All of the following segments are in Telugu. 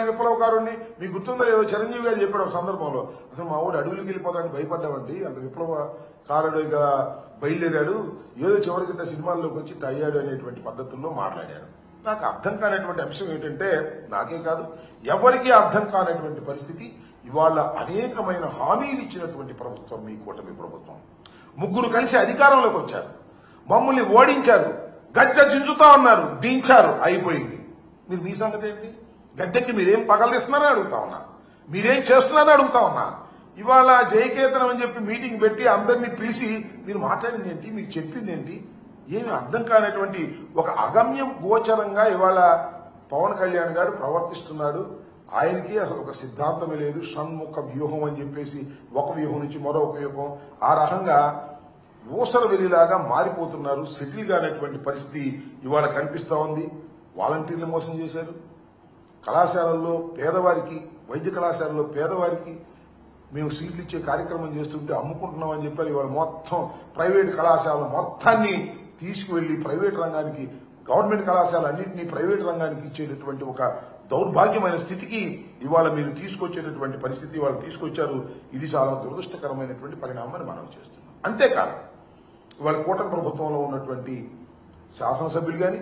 విప్లవకారుణ్ణి. మీకు గుర్తుందో లేదో చిరంజీవి గారు చెప్పాడు ఒక సందర్భంలో, అసలు మా వాడు అడవులకు వెళ్ళిపోతాడని భయపడ్డామండి, అంత విప్లవకారుడిగా బయలుదేరాడు, ఏదో చివరికి సినిమాల్లోకి వచ్చి అయ్యాడు అనేటువంటి పద్ధతుల్లో మాట్లాడారు. నాకు అర్థం కానటువంటి అంశం ఏంటంటే, నాకే కాదు ఎవరికీ అర్థం కానటువంటి పరిస్థితి, ఇవాళ అనేకమైన హామీలు ఇచ్చినటువంటి ప్రభుత్వం మీ కూటమి ప్రభుత్వం. ముగ్గురు కలిసి అధికారంలోకి వచ్చారు, మమ్మల్ని ఓడించారు, గద్దె దించుతా ఉన్నారు, దించారు, అయిపోయింది. మీరు మీ సంగతి ఏంటి? గద్దెకి మీరేం పగలదిస్తున్నారని అడుగుతా ఉన్నా, మీరేం చేస్తున్నారని అడుగుతా ఉన్నా. ఇవాళ జయకేతనం అని చెప్పి మీటింగ్ పెట్టి అందరినీ పిలిచి మీరు మాట్లాడింది ఏంటి, మీకు చెప్పింది ఏంటి? ఏమి అర్థం కానటువంటి ఒక అగమ్యం గోచరంగా ఇవాళ పవన్ కళ్యాణ్ గారు ప్రవర్తిస్తున్నాడు. ఆయనకి అసలు ఒక సిద్ధాంతమే లేదు, షణ్ముఖ వ్యూహం అని చెప్పేసి ఒక వ్యూహం నుంచి మరొక వ్యూహం, ఆ రకంగా ఊసర వెలిలాగా మారిపోతున్నారు. సెటిల్ కానటువంటి పరిస్థితి ఇవాళ కనిపిస్తా ఉంది. వాలంటీర్లు మోసం చేశారు. కళాశాలల్లో పేదవారికి, వైద్య కళాశాలలో పేదవారికి మేము సీట్లు ఇచ్చే కార్యక్రమం చేస్తుంటే అమ్ముకుంటున్నామని చెప్పారు. ఇవాళ మొత్తం ప్రైవేట్ కళాశాల మొత్తాన్ని తీసుకువెళ్లి ప్రైవేట్ రంగానికి, గవర్నమెంట్ కళాశాల అన్నింటినీ ప్రైవేట్ రంగానికి ఇచ్చేటటువంటి ఒక దౌర్భాగ్యమైన స్థితికి ఇవాళ మీరు తీసుకొచ్చేటటువంటి పరిస్థితి ఇవాళ తీసుకొచ్చారు. ఇది చాలా దురదృష్టకరమైనటువంటి పరిణామాన్ని మనం చేస్తున్నాం. అంతేకాదు ఇవాళ కూటమి ప్రభుత్వంలో ఉన్నటువంటి శాసనసభ్యులు కానీ,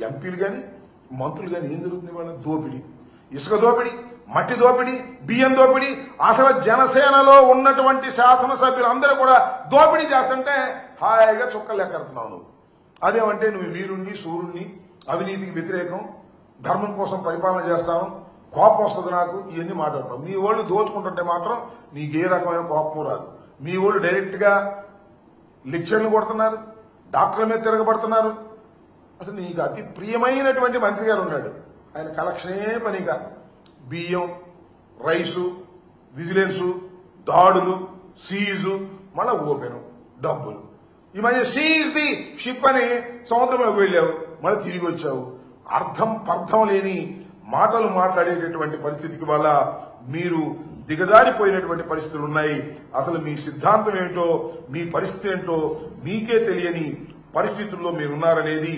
ఎంపీలు కానీ, మంత్రులు కానీ ఏం జరుగుతుంది? వాళ్ళ దోపిడీ, ఇసుక దోపిడీ, మట్టి దోపిడీ, బియ్యం దోపిడీ. అసలు జనసేనలో ఉన్నటువంటి శాసనసభ్యులందరూ కూడా దోపిడీ చేస్తుంటే హాయిగా చుక్కలు లెక్కడుతున్నావు నువ్వు. అదేమంటే నువ్వు వీరుణ్ణి, సూర్యుణ్ణి, అవినీతికి వ్యతిరేకం, ధర్మం కోసం పరిపాలన చేస్తాను, కోపం వస్తుంది నాకు, ఇవన్నీ మాట్లాడతాం. మీ వాళ్ళు దోచుకుంటుంటే మాత్రం నీకు ఏ రకమైన కోపం రాదు. మీ వాళ్ళు డైరెక్ట్ గా లెక్చర్లు కొడుతున్నారు, డాక్టర్ల మీద తిరగబడుతున్నారు. అసలు నీకు అతి ప్రియమైనటువంటి మంత్రి గారు ఉన్నాడు, ఆయన కలెక్షనే పనిగా బియ్యం, రైసు, విజిలెన్సు, దాడులు, సీజు, మళ్ళా ఓపెను, డబ్బులు. ఈ మధ్య సీజ్ ది షిప్ అని సముద్రంలోకి వెళ్ళావు, మళ్ళీ తిరిగి వచ్చావు. అర్థం పర్థం లేని మాటలు మాట్లాడేటటువంటి పరిస్థితికి వల్ల మీరు దిగజారిపోయినటువంటి పరిస్థితులు ఉన్నాయి. అసలు మీ సిద్ధాంతం ఏంటో, మీ పరిస్థితి ఏంటో మీకే తెలియని పరిస్థితుల్లో మీరున్నారనేది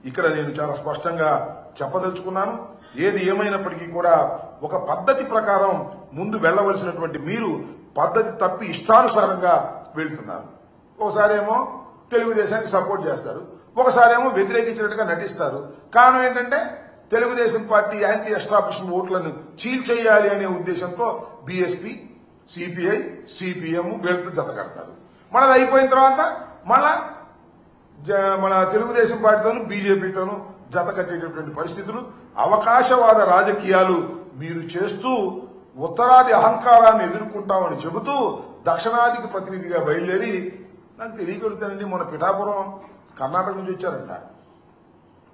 ఇక్కడ నేను చాలా స్పష్టంగా చెప్పదలుచుకున్నాను. ఏది ఏమైనప్పటికీ కూడా ఒక పద్ధతి ప్రకారం ముందు వెళ్లవలసినటువంటి మీరు పద్ధతి తప్పి ఇష్టానుసారంగా వెళ్తున్నారు. ఒకసారేమో తెలుగుదేశానికి సపోర్ట్ చేస్తారు, ఒకసారేమో వ్యతిరేకించినట్టుగా నటిస్తారు. కారణం ఏంటంటే తెలుగుదేశం పార్టీ యాంటీ ఎస్టాబ్లిష్మెంట్ ఓట్లను చీల్చేయాలి అనే ఉద్దేశంతో బీఎస్పీ, సిపిఐ, సిపిఎం వీళ్ళతో జత కడతారు. మనది అయిపోయిన తర్వాత మళ్ళా మన తెలుగుదేశం పార్టీతోనూ బీజేపీతోనూ జత కట్టేటటువంటి పరిస్థితులు, అవకాశవాద రాజకీయాలు మీరు చేస్తూ ఉత్తరాది అహంకారాన్ని ఎదుర్కొంటామని చెబుతూ దక్షిణాదికి ప్రతినిధిగా బయలుదేరి, నాకు తెలియగలుగుతానండి, మన పిఠాపురం కర్ణాటక నుంచి వచ్చారంట,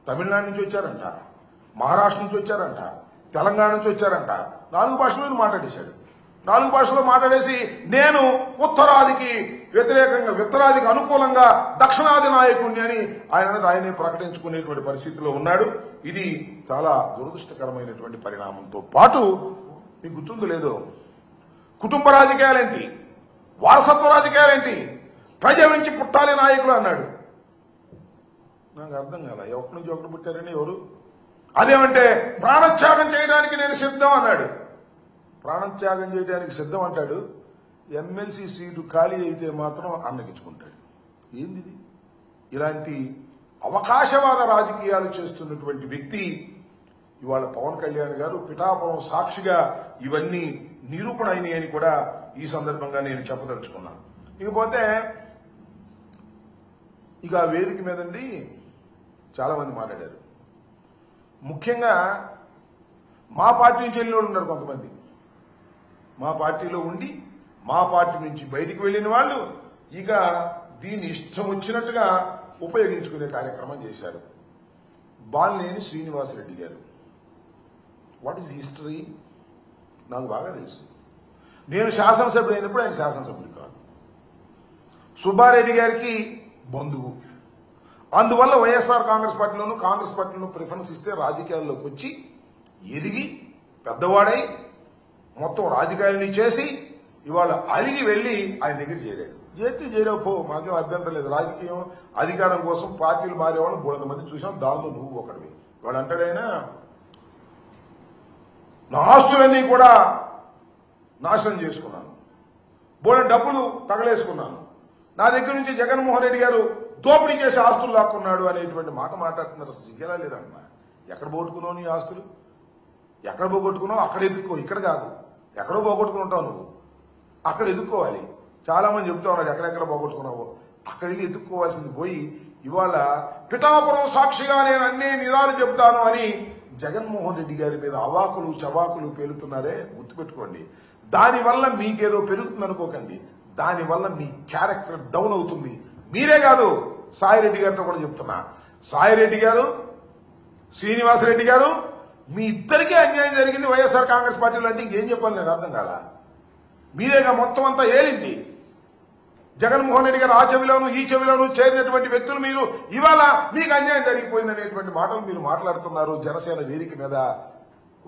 తమిళనాడు నుంచి వచ్చారంట, మహారాష్ట్ర నుంచి వచ్చారంట, తెలంగాణ నుంచి వచ్చారంట. 4 భాషల్లో మాట్లాడేశాడు. 4 భాషల్లో మాట్లాడేసి నేను ఉత్తరాదికి వ్యతిరేకంగా, ఉత్తరాదికి అనుకూలంగా దక్షిణాది నాయకుడిని అని ఆయనే ప్రకటించుకునేటువంటి పరిస్థితిలో ఉన్నాడు. ఇది చాలా దురదృష్టకరమైనటువంటి పరిణామంతో పాటు మీకు గుర్తుందో లేదో, కుటుంబ రాజకీయాలేంటి, వారసత్వ రాజకీయాలేంటి, ప్రజల నుంచి పుట్టాలి నాయకులు అన్నాడు. నాకు అర్థం కాల, ఎక్కడి నుంచి ఒకటి పుట్టారని ఎవరు? అదేమంటే ప్రాణత్యాగం చేయడానికి నేను సిద్ధం అన్నాడు. ప్రాణత్యాగం చేయడానికి సిద్ధం అంటాడు, ఎమ్మెల్సీ సీటు ఖాళీ అయితే మాత్రం అన్నగించుకుంటాడు. ఏంది ఇలాంటి అవకాశవాద రాజకీయాలు చేస్తున్నటువంటి వ్యక్తి ఇవాళ పవన్ కళ్యాణ్ గారు. పిఠాపురం సాక్షిగా ఇవన్నీ నిరూపణ అయినాయని కూడా ఈ సందర్భంగా నేను చెప్పదలుచుకున్నాను. ఇకపోతే ఇక వేదిక మీదండి చాలా మంది మాట్లాడారు. ముఖ్యంగా మా పార్టీ నుంచి వెళ్ళిన వాళ్ళు ఉన్నారు కొంతమంది. మా పార్టీలో ఉండి మా పార్టీ నుంచి బయటికి వెళ్లిన వాళ్ళు ఇక దీన్ని ఇష్టం వచ్చినట్టుగా ఉపయోగించుకునే కార్యక్రమం చేశారు. బాలినేని శ్రీనివాసరెడ్డి గారు, వాట్ ఈజ్ హిస్టరీ నాకు బాగా తెలుసు. నేను శాసనసభ్యుడు అయినప్పుడు ఆయన శాసనసభ్యుడు కాదు. సుబ్బారెడ్డి గారికి బంధువు. అందువల్ల వైఎస్ఆర్ కాంగ్రెస్ పార్టీలోనూ ప్రిఫరెన్స్ ఇస్తే రాజకీయాల్లోకి వచ్చి ఎదిగి పెద్దవాడై మొత్తం రాజకీయాలని చేసి ఇవాళ అలిగి వెళ్లి ఆయన దగ్గర చేరాడు. చేరపో, మాకేం అభ్యంతరం లేదు. రాజకీయం అధికారం కోసం పార్టీలు మారేవాళ్ళు 300 మంది చూసాం, దానిలో నువ్వు ఒకటివి. వాడు అంటాడైనా నా ఆస్తులన్నీ కూడా నాశనం చేసుకున్నాను, బోలెడు డబ్బులు తగలేసుకున్నాను, నా దగ్గర నుంచి జగన్మోహన్ రెడ్డి గారు దోపిడీ చేసి ఆస్తులు లాక్కున్నాడు అనేటువంటి మాట మాట్లాడుతున్నారు. సిగ్గేలా లేదన్నా? ఎక్కడ పోగొట్టుకున్నావు నీ ఆస్తులు? ఎక్కడ పోగొట్టుకున్నావు అక్కడ ఎదుర్కో, ఇక్కడ కాదు. ఎక్కడో పోగొట్టుకుంటావు నువ్వు, అక్కడ ఎదుర్కోవాలి. చాలా మంది చెప్తా ఉన్నారు ఎక్కడెక్కడ పోగొట్టుకున్నావో అక్కడికి ఎదుర్కోవాల్సింది పోయి ఇవాళ పిఠాపురం సాక్షిగా నేను అన్ని నిజాలు చెప్తాను అని జగన్మోహన్ రెడ్డి గారి మీద అవాకులు చవాకులు పేలుతున్నారే, గుర్తుపెట్టుకోండి. దానివల్ల మీకేదో పెరుగుతుంది అనుకోకండి, దానివల్ల మీ క్యారెక్టర్ డౌన్ అవుతుంది. మీరే కాదు, సాయిరెడ్డి గారితో కూడా చెప్తున్నా. సాయిరెడ్డి గారు, శ్రీనివాసరెడ్డి గారు, మీ ఇద్దరికీ అన్యాయం జరిగింది వైఎస్ఆర్ కాంగ్రెస్ పార్టీలో అంటే ఇంకేం చెప్పాలి నాకు అర్థం కాల. మీరేగా మొత్తం అంతా ఏలింది. జగన్మోహన్ రెడ్డి గారు ఆ చెవిలోను ఈ చెవిలోను చేరినటువంటి వ్యక్తులు మీరు ఇవాళ మీకు అన్యాయం జరిగిపోయిందనేటువంటి మాటలు మీరు మాట్లాడుతున్నారు జనసేన వేదిక మీద.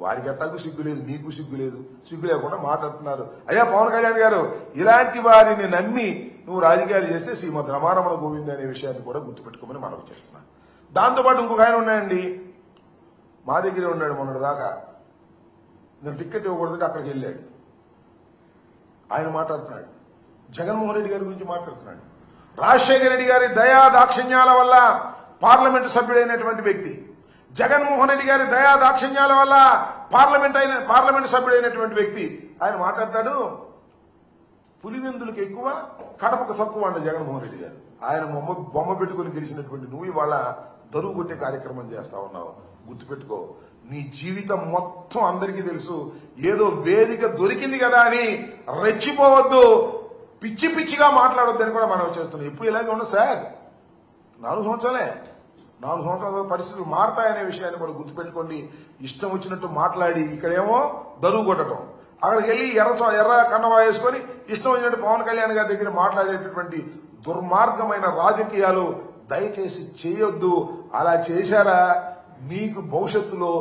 వారికి ఎట్టాకు సిగ్గు లేదు, మీకు సిగ్గు లేదు, సిగ్గు లేకుండా మాట్లాడుతున్నారు. అయ్యా పవన్ కళ్యాణ్ గారు, ఇలాంటి వారిని నమ్మి నువ్వు రాజకీయాలు చేస్తే శ్రీమద్ రమారమణ గోవింద్ అనే విషయాన్ని కూడా గుర్తుపెట్టుకోమని మనవి చేస్తున్నా. దాంతోపాటు ఇంకొక ఆయన ఉన్నాయండి, మా దగ్గరే ఉన్నాడు మొన్నటి దాకా, నేను టికెట్ ఇవ్వకూడదు అక్కడికి వెళ్ళాడు. ఆయన మాట్లాడుతున్నాడు, జగన్మోహన్ రెడ్డి గారి గురించి మాట్లాడుతున్నాడు. రాజశేఖర రెడ్డి గారి దయా దాక్షిణ్యాల వల్ల పార్లమెంటు సభ్యుడైనటువంటి వ్యక్తి, జగన్మోహన్ రెడ్డి గారి దయా దాక్షిణ్యాల వల్ల పార్లమెంటు సభ్యుడైనటువంటి వ్యక్తి ఆయన మాట్లాడతాడు. పులివెందులకు ఎక్కువ కడపకు తక్కువ అండి జగన్మోహన్ రెడ్డి గారు. ఆయన బొమ్మ పెట్టుకుని గెలిచినటువంటి నువ్వు ఇవాళ దరువు కొట్టే కార్యక్రమం చేస్తా ఉన్నావు. గుర్తుపెట్టుకో, నీ జీవితం మొత్తం అందరికీ తెలుసు. ఏదో వేదిక దొరికింది కదా అని రెచ్చిపోవద్దు, పిచ్చి పిచ్చిగా మాట్లాడొద్దని కూడా మనం చేస్తున్నాం. ఇప్పుడు ఇలాగే ఉండదు సార్, 4 సంవత్సరాలే, 4 సంవత్సరాల పరిస్థితులు మారతాయనే విషయాన్ని కూడా గుర్తుపెట్టుకోండి. ఇష్టం వచ్చినట్టు మాట్లాడి ఇక్కడేమో దరువు కొట్టడం, అక్కడికి వెళ్ళి ఎర్ర కండవా వేసుకొని ఇష్టం వచ్చినట్టు పవన్ కళ్యాణ్ గారి దగ్గర మాట్లాడేటటువంటి దుర్మార్గమైన రాజకీయాలు దయచేసి చేయొద్దు. అలా చేశారా మీకు భవిష్యత్తులో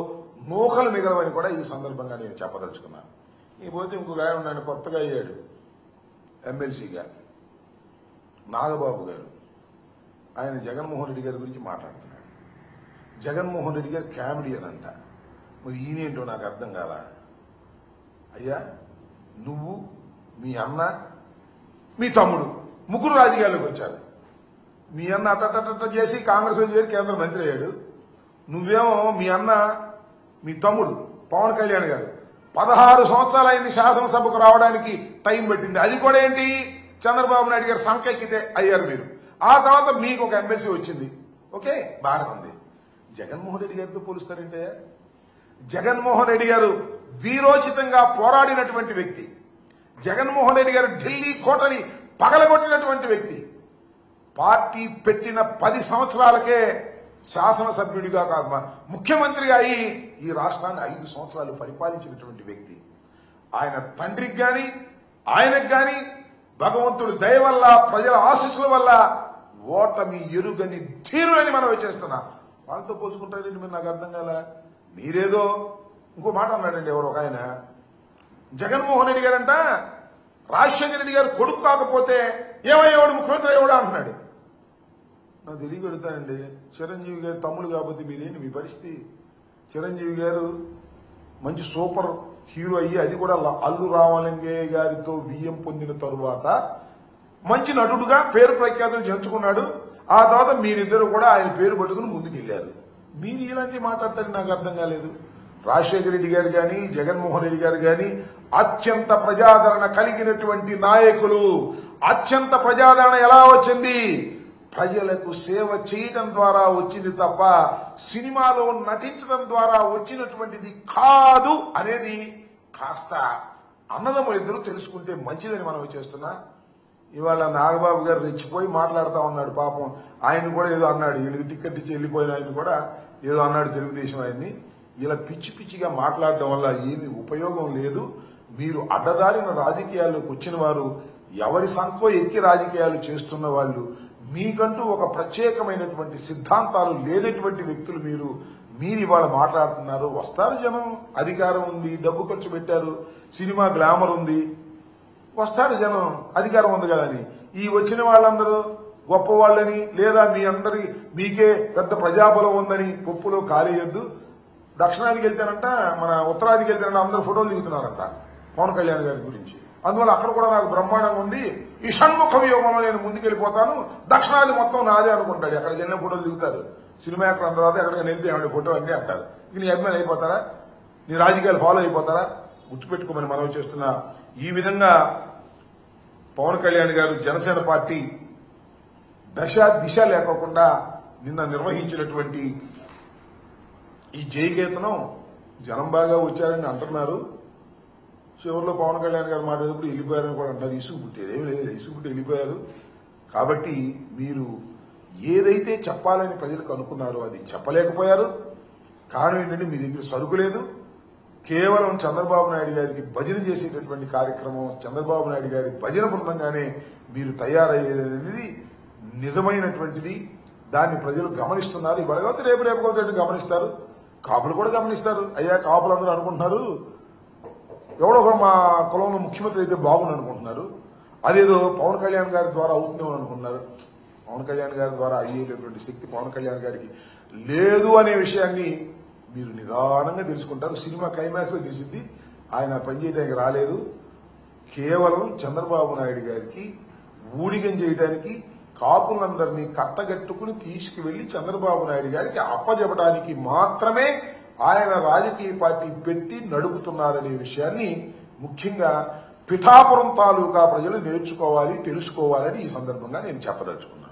నూకలు మిగలవని కూడా ఈ సందర్భంగా నేను చెప్పదలుచుకున్నాను. ఈ పోతే ఇంకొక ఆయన ఉన్నాడు, కొత్తగా అయ్యాడు ఎమ్మెల్సీగా, నాగబాబు గారు. ఆయన జగన్మోహన్ రెడ్డి గారి గురించి మాట్లాడుతున్నాడు. జగన్మోహన్ రెడ్డి గారు కామెడియన్ అంట. మరి ఈయనేంటో నాకు అర్థం కాల. అయ్యా, నువ్వు, మీ అన్న, మీ తమ్ముడు ముగ్గురు రాజకీయాల్లోకి వచ్చారు. మీ అన్న అట్ట చేసి కాంగ్రెస్ చేరి కేంద్ర మంత్రి అయ్యాడు. నువ్వేమో మీ అన్న, మీ తమ్ముడు పవన్ కళ్యాణ్ గారు 16 సంవత్సరాలైంది శాసనసభకు రావడానికి టైం పట్టింది. అది కూడా ఏంటి, చంద్రబాబు నాయుడు గారు సంకెక్కితే అయ్యారు మీరు. ఆ తర్వాత మీకు ఒక ఎమ్మెల్సీ వచ్చింది, ఓకే బాగానే ఉంది. జగన్మోహన్ రెడ్డి గారితో పోలుస్తారంటే, జగన్మోహన్ రెడ్డి గారు వీరోచితంగా పోరాడినటువంటి వ్యక్తి, జగన్మోహన్ రెడ్డి గారు ఢిల్లీ కోటని పగలగొట్టినటువంటి వ్యక్తి, పార్టీ పెట్టిన 10 సంవత్సరాలకే శాసనసభ్యుడిగా కాదు ముఖ్యమంత్రిగా అయి ఈ రాష్ట్రాన్ని 5 సంవత్సరాలు పరిపాలించినటువంటి వ్యక్తి. ఆయన తండ్రికి గాని ఆయనకు గాని భగవంతుడి దయ వల్ల ప్రజల ఆశీస్సుల వల్ల ఓటమి ఎరుగని ధీరులని మనం చేస్తున్నా. వాళ్ళతో పోల్చుకుంటారండి మీరు, నాకు అర్థం కాల. మీరేదో ఇంకో మాట అన్నాడండి ఎవరు ఒక ఆయన, జగన్మోహన్ రెడ్డి గారంట రాజశేఖర రెడ్డి గారు కొడుకు కాకపోతే ఏమయ్యేవాడు, ముఖ్యమంత్రి అయ్యేవాడు అంటున్నాడు. నాకు తెలియగలుగుతానండి, చిరంజీవి గారు తమ్ముడు కాబట్టి మీరేంటి మీ పరిస్థితి? చిరంజీవి గారు మంచి సూపర్ హీరో అయ్యి, అది కూడా అల్లు రామలింగయ్య గారితో వియ్యం పొందిన తరువాత మంచి నటుడుగా పేరు ప్రఖ్యాతులు చేర్చుకున్నాడు. ఆ తర్వాత మీరిద్దరు కూడా ఆయన పేరు పట్టుకుని ముందుకెళ్లారు. మీరు ఇలాంటి మాట్లాడతారని నాకు అర్థం కాలేదు. రాజశేఖర రెడ్డి గారు గాని జగన్మోహన్ రెడ్డి గారు గాని అత్యంత ప్రజాదరణ కలిగినటువంటి నాయకులు. అత్యంత ప్రజాదరణ ఎలా వచ్చింది? ప్రజలకు సేవ చేయడం ద్వారా వచ్చింది తప్ప సినిమాలో నటించడం ద్వారా వచ్చినటువంటిది కాదు అనేది కాస్త అన్నదమ్ములు ఇద్దరు తెలుసుకుంటే మంచిదని మనం చేస్తున్నా. ఇవాళ నాగబాబు గారు రెచ్చిపోయి మాట్లాడుతూ ఉన్నాడు. పాపం ఆయన కూడా ఏదో అన్నాడు, ఈయనకి టికెట్ ఇచ్చి వెళ్ళిపోయిన ఆయన కూడా ఏదో అన్నాడు తెలుగుదేశం ఆయన్ని. ఇలా పిచ్చి పిచ్చిగా మాట్లాడడం వల్ల ఏమీ ఉపయోగం లేదు. మీరు అడ్డదారిన రాజకీయాల్లోకి వచ్చిన వారు, ఎవరి సంఖో ఎక్కి రాజకీయాలు చేస్తున్న వాళ్ళు, మీకంటూ ఒక ప్రత్యేకమైనటువంటి సిద్ధాంతాలు లేనటువంటి వ్యక్తులు మీరు ఇవాళ మాట్లాడుతున్నారు. వస్తారు జనం, అధికారం ఉంది, డబ్బు ఖర్చు పెట్టారు, సినిమా గ్లామర్ ఉంది, వస్తారు జనం, అధికారం ఉంది కదని. ఈ వచ్చిన వాళ్ళందరూ గొప్పవాళ్ళని లేదా మీకే పెద్ద ప్రజాబలం ఉందని పప్పులో కాలేయొద్దు. దక్షిణాదికి వెళ్తానంట, మన ఉత్తరాదికి వెళ్తానంట, అందరూ ఫోటోలు దిగుతున్నారంట పవన్ కళ్యాణ్ గారి గురించి. అందువల్ల అక్కడ కూడా నాకు బ్రహ్మాండంగా ఉంది. ఈ షణ్ముఖ వ్యూహంలో నేను ముందుకెళ్ళిపోతాను, దక్షిణాది మొత్తం నాదే అనుకుంటాడు. అక్కడికి వెళ్ళిన ఫోటోలు దిగుతారు సినిమా యాక్టర్ అందరూ. ఎక్కడికి వెళ్తే ఏమంటే ఫోటో అన్నీ అంటారు. ఇక నీ అభిమానులు అయిపోతారా? నీ రాజకీయాలు ఫాలో అయిపోతారా? గుర్తుపెట్టుకోమని మనవి చేస్తున్నా. ఈ విధంగా పవన్ కళ్యాణ్ గారు జనసేన పార్టీ దశ దిశ లేకోకుండా నిన్న నిర్వహించినటువంటి ఈ జయకేతనం జనం బాగా వచ్చారని అంటున్నారు. చివరిలో పవన్ కళ్యాణ్ గారు మాట్లాడేటప్పుడు వెళ్ళిపోయారని కూడా అంటారు. ఇసుగు పుట్టేది ఏమి లేదు, ఇసుగు పుట్టి వెళ్ళిపోయారు. కాబట్టి మీరు ఏదైతే చెప్పాలని ప్రజలకు అనుకున్నారో అది చెప్పలేకపోయారు. కారణం ఏంటంటే మీ దగ్గర సరుకు లేదు. కేవలం చంద్రబాబు నాయుడు గారికి భజన చేసేటటువంటి కార్యక్రమం, చంద్రబాబు నాయుడు గారి భజన బృందంగానే మీరు తయారయ్యేది నిజమైనటువంటిది. దాన్ని ప్రజలు గమనిస్తున్నారు. ఇవాళ కావచ్చు రేపు కావచ్చు గమనిస్తారు. కాపులు కూడా గమనిస్తారు. అయ్యా కాపులందరూ అనుకుంటున్నారు ఎవడో ఒక మా కులంలో ముఖ్యమంత్రి అయితే బాగుంది అనుకుంటున్నారు. అదేదో పవన్ కళ్యాణ్ గారి ద్వారా అవుతుందేమో అనుకుంటున్నారు. పవన్ కళ్యాణ్ గారి ద్వారా అయ్యేటటువంటి శక్తి పవన్ కళ్యాణ్ గారికి లేదు అనే విషయాన్ని మీరు నిదానంగా తెలుసుకుంటారు. సినిమా క్లైమాక్స్ లో తెలిసింది ఆయన పనిచేయడానికి రాలేదు. కేవలం చంద్రబాబు నాయుడు గారికి ఊడిగం చేయడానికి, కాపులందరినీ కట్టగట్టుకుని తీసుకువెళ్లి చంద్రబాబు నాయుడు గారికి అప్పజెప్పడానికి మాత్రమే ఆయన రాజకీయ పార్టీ పెట్టి నడుపుతున్నారనే విషయాన్ని ముఖ్యంగా పిఠాపురం తాలూకా ప్రజలు నేర్చుకోవాలి, తెలుసుకోవాలని ఈ సందర్భంగా నేను చెప్పదలుచుకున్నాను.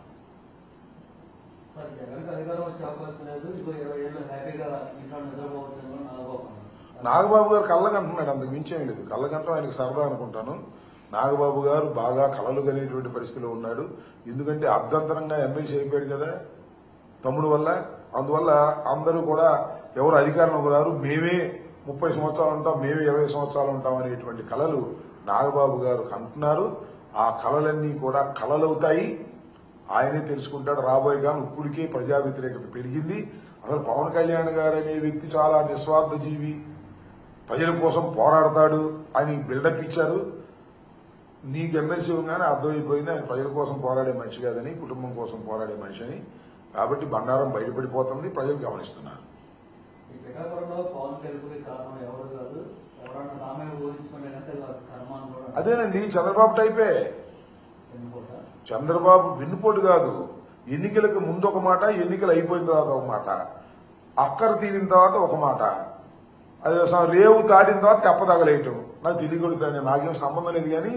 నాగబాబు గారు కళ్ళగంటున్నాడు, అంతకు మించేం లేదు. కళ్ళగంటం ఆయనకు సరదా అనుకుంటాను. నాగబాబు గారు బాగా కలలు కనేటువంటి పరిస్థితిలో ఉన్నాడు. ఎందుకంటే అర్ధంతరంగా ఎమ్మెల్సీ అయిపోయాడు కదా తమ్ముడు వల్ల. అందువల్ల అందరూ కూడా ఎవరు అధికారంలోకి రారు, మేమే 30 సంవత్సరాలు ఉంటాం, మేమే 20 సంవత్సరాలు ఉంటాం అనేటువంటి కలలు నాగబాబు గారు కంటున్నారు. ఆ కలలన్నీ కూడా కలలవుతాయి. ఆయనే తెలుసుకుంటాడు. రాబోయే కాలం ఇప్పటికే ప్రజా వ్యతిరేకత పెరిగింది. అసలు పవన్ కళ్యాణ్ గారు అనే వ్యక్తి చాలా నిస్వార్థ జీవి, ప్రజల కోసం పోరాడతాడు అని బిల్డప్ ఇచ్చారు. నీకు ఎమ్మెల్సీ ఉండగానే అర్థమైపోయింది ఆయన ప్రజల కోసం పోరాడే మనిషి కాదని, కుటుంబం కోసం పోరాడే మనిషి అని. కాబట్టి బండారం బయటపడిపోతుంది, ప్రజలు గమనిస్తున్నారు. అదేనండి చంద్రబాబు టైపే. చంద్రబాబు వెన్నుపోటు కాదు. ఎన్నికలకు ముందు ఒక మాట, ఎన్నికలు అయిపోయిన తర్వాత ఒక మాట, అక్కర తీరిన తర్వాత ఒక మాట, అది రేవు దాటిన తర్వాత తెప్ప తగలేయటం. నాకు తెలియకూడదు, నాకేం సంబంధం లేదు కానీ